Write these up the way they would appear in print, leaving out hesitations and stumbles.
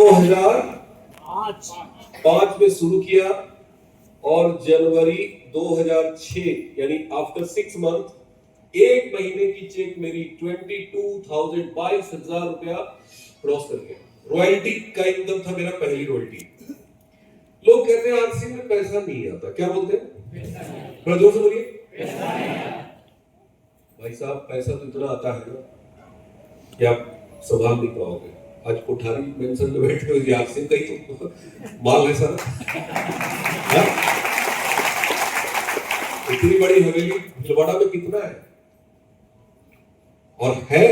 2005 में शुरू किया और जनवरी 2006 यानी आफ्टर 6 मंथ 1 महीने की चेक मेरी 22,000 रुपया क्रॉस कर गया। रॉयल्टी का इनकम था मेरा, पहली रॉयल्टी। लोग कहते हैं आरसी में पैसा नहीं आता, क्या बोलते हैं? थोड़ा जोर से बोलिए। भाई साहब पैसा तो इतना आता है ना कि आप संभाल नहीं पाओगे। आज कोठारी मेंशन में बैठे हो यार से कहीं तो माल है सर। इतनी बड़ी हवेली भिलवाड़ा में कितना है और है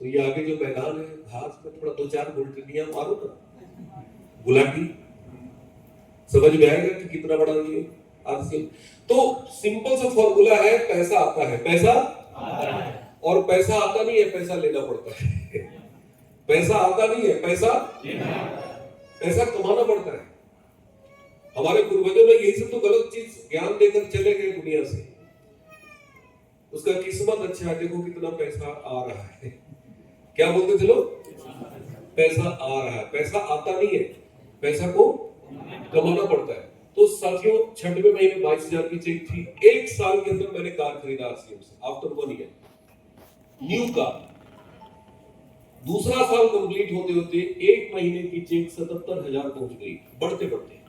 तो ये आगे जो मैदान है घास में थोड़ा 2-4 गुलटियां मारो ना, गुलाटी, समझ में आएगा कि कितना बड़ा ये आरसी। तो सिंपल सा फॉर्मूला है, पैसा आता है, पैसा और पैसा आता नहीं है, पैसा लेना पड़ता है। पैसा आता नहीं है, पैसा कमाना पड़ता है। हमारे पूर्वजों ने यही सब तो गलत चीज ज्ञान देकर चले गए दुनिया से। उसका किस्मत अच्छा है, देखो कितना पैसा आ रहा है। क्या बोलते थे लोग? पैसा आ रहा है, पैसा आता नहीं है, पैसा को कमाना पड़ता है। तो साथियों 6वें महीने 22,000 की चेक थी। 1 साल के अंदर मैंने कार खरीदा आरसीएम से, आफ्टर 1 ईयर न्यू कार। दूसरा साल कंप्लीट होते होते 1 महीने की चेक 77,000 पहुंच गई, बढ़ते बढ़ते।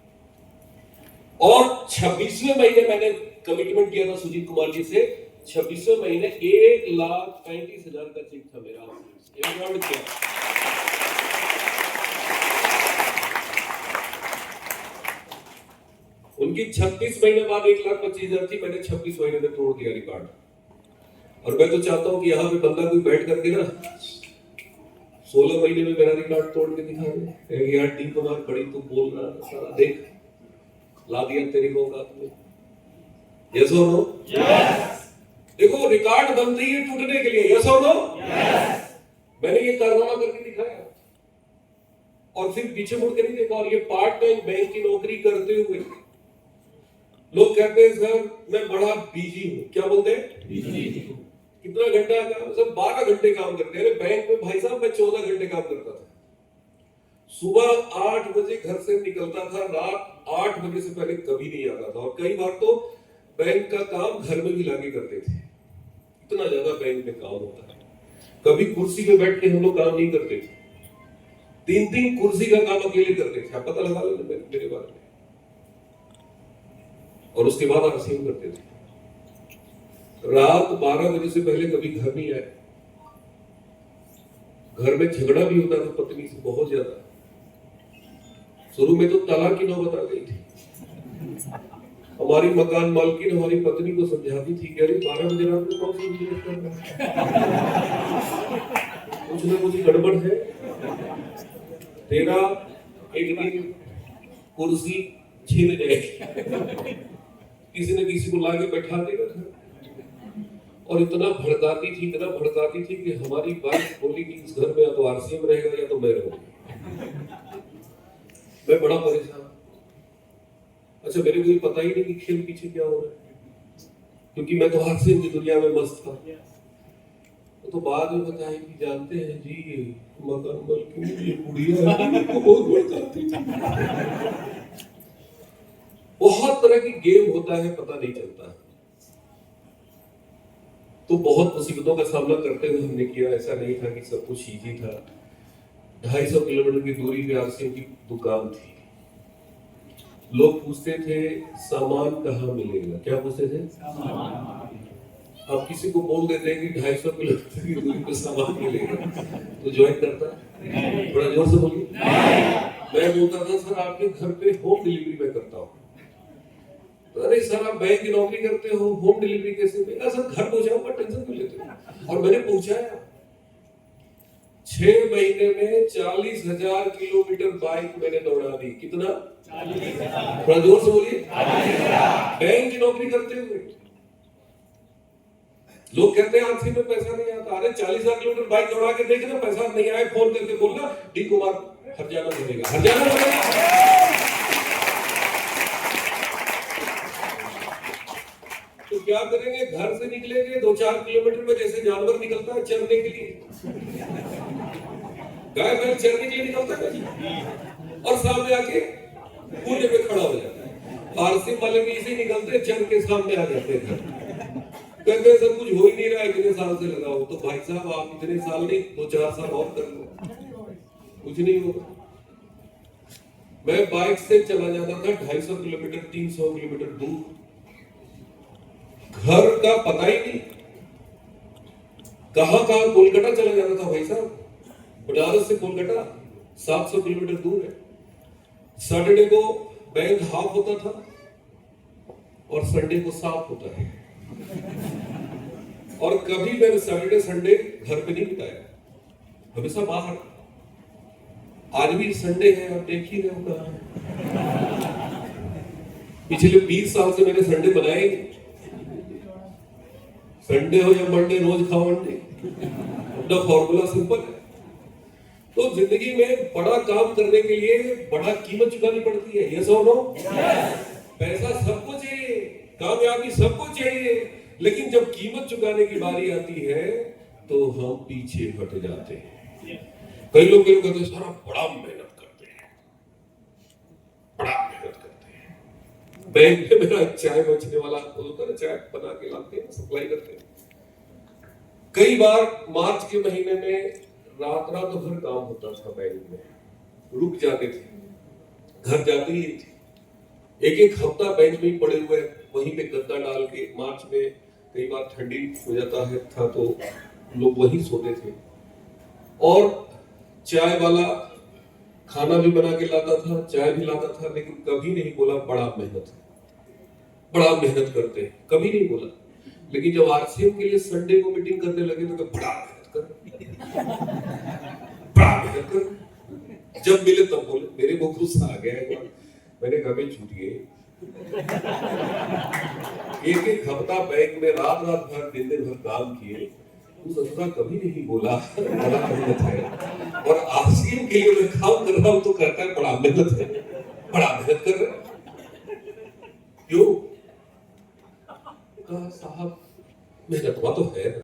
और 26वें महीने मैंने कमिटमेंट किया था सुजीत कुमार जी से, 26वें महीने 1,35,000 का चेक था मेरा। किया उनकी 36 महीने बाद 1,25,000 थी, मैंने 26 महीने में तोड़ दिया रिकॉर्ड। और मैं तो चाहता हूं कि यहाँ पे बंदा कोई बैठ करके ना 16 महीने में मेरा रिकॉर्ड तोड़ के दिखा दे यार टी कुमार बड़ी तू बोल रहा है सारा, देख ला दिया तेरी औकात में। यस और नो? यस। देखो रिकॉर्ड बन रही है टूटने के लिए, यस और नो? यस। मैंने ये कारनामा करके दिखाया और फिर पीछे मुड़ के नहीं देखा। और ये पार्ट टाइम बैंक की नौकरी करते हुए लोग कहते हैं सर मैं बड़ा बिजी हूं, क्या बोलते हैं? बिजी। कितना घंटा काम? सर 12 घंटे काम करते हैं। बैंक में भाई साहब मैं 14 घंटे काम करता था। सुबह 8 बजे घर से निकलता था, रात 8 बजे से पहले कभी नहीं आता था। और कई बार तो बैंक का काम घर में भी लाके करते थे, इतना ज्यादा बैंक में काम होता है। कभी कुर्सी पे बैठ के हम लोग काम नहीं करते थे, 3-3 कुर्सी का काम अकेले करते थे। आप पता लगा लो मेरे बारे में। और उसके बाद आरसीएम करते थे। रात 12 बजे से पहले कभी घर नहीं आए। घर में झगड़ा भी होता था पत्नी से बहुत ज्यादा। शुरू में तो तलाक की नौबत आ गई थी। हमारी मकान मालकिन हमारी पत्नी को समझाती थी कि अरे 12 बजे रात में कौन सी बिजनेस कर रहा है, कुछ ना कुछ गड़बड़ है। तेरा एक दिन कुर्सी छीन जाएगी, किसी न किसी को लाके बैठा देगा घर। और इतना भड़काती थी कि हमारी वाइफ बोली कि इस घर में या तो आरसीएम रहेगा या तो मैं रहूंगा। मैं बड़ा परेशान। अच्छा मेरे को पता ही नहीं कि खेल पीछे क्या हो रहा है, क्योंकि मैं तो आरसीएम की दुनिया में मस्त था। तो बाद में बताया कि जानते हैं जी मकान मालकिन ये बुढ़िया बहुत भड़काती थी। बहुत तरह की गेम होता है, पता नहीं चलता है। तो बहुत मुसीबतों का सामना करते हुए हमने किया। ऐसा नहीं था कि सब कुछ इजी था। 250 किलोमीटर की दूरी पे आरसीएम की दुकान थी। लोग पूछते थे सामान कहाँ मिलेगा, क्या पूछते थे? अब किसी को बोल देते हैं कि 250 किलोमीटर की दूरी पे सामान मिलेगा तो ज्वाइन करता है? थोड़ा जोर से बोलिए। मैं बोलता था सर आपके घर पे होम डिलीवरी मैं करता हूँ। अरे सर आप बैंक की नौकरी करते हो, होम डिलीवरी कैसे? मैं सर घर पहुंचाऊंगा, टेंशन क्यों लेते हो? और मैंने पहुंचाया। 6 महीने में 40,000 किलोमीटर बाइक मैंने दौड़ा दी। कितना? 40,000। थोड़ा जोर से बोलिए। 40,000। बैंक की नौकरी करते हुए। लोग कहते हैं आरसी में पैसा नहीं आता। अरे 40,000 किलोमीटर बाइक दौड़ा के देखना, पैसा नहीं आए फोन करके बोलना डी कुमार हरजाना बनेगा, हरजाना बनेगा। तो क्या करेंगे? घर से निकलेंगे 2-4 किलोमीटर में जैसे जानवर निकलता है चरने के लिए, गाय बैल चरने के लिए निकलता है और सामने आके कोने पे खड़ा हो जाता है। आरसी वाले भी इसे निकलते चर के सामने आ जाते हैं, कहते हैं सर कुछ हो ही नहीं रहा है, इतने साल से लगा हो। तो भाई साहब आप इतने साल नहीं 2-4 साल और कर लो, कुछ नहीं होगा। मैं बाइक से चला जाता था 250 किलोमीटर 300 किलोमीटर दूर, घर का पता ही नहीं, कहां कहां कोलकाता चला जाता था भाई साहब। बनारस से कोलकाता 700 किलोमीटर दूर है। सैटरडे को बैंक हाफ होता था और संडे को साफ होता है। और कभी मैंने सैटरडे संडे घर पे नहीं बिताया, हमेशा बाहर। आज भी संडे है, आप देख ही रहे हो कहां। पिछले 20 साल से मैंने संडे बनाए, संडे हो या मंडे रोज खाओ अंडे, अपना फॉर्मूला सिंपल है। तो जिंदगी में बड़ा काम करने के लिए बड़ा कीमत चुकानी पड़ती है, यस और नो? पैसा सबको चाहिए, कामयाबी सबको चाहिए, लेकिन जब कीमत चुकाने की बारी आती है तो हम पीछे हट जाते हैं। कई लोग कहते हैं सारा बड़ा मेहनत करते हैं, बड़ा मेहनत करते हैं। बैंक में मेरा चाय बेचने वाला होता है, चाय बना के लाते हैं, सप्लाई करते हैं। कई बार मार्च के महीने में रात भर काम होता था बैंक में, रुक जाते थे, घर जाते ही थे। एक हफ्ता बैंक में ही पड़े हुए, वहीं पे गद्दा डाल के। मार्च में कई बार ठंडी हो जाता है था तो लोग वहीं सोते थे। और चाय वाला खाना भी बना के लाता था, चाय भी लाता था, लेकिन कभी नहीं बोला बड़ा मेहनत करते हैं, कभी नहीं बोला। लेकिन जब आरसीएम के लिए संडे को मीटिंग करने लगे तो बड़ा मेहनत कर। जब मिले तब बोले, मेरे को गुस्सा आ गया है। मैंने कभी छूटिए, एक हफ्ता बैंक में रात भर दिन भर काम किए, ससुरा कभी नहीं बोला बड़ा मेहनत है। और आरसीएम के लिए मैं काम कर रहा हूं तो कहता है बड़ा मेहनत है, बड़ा मेहनत कर रहे क्यों? साहब मेहनत तो है।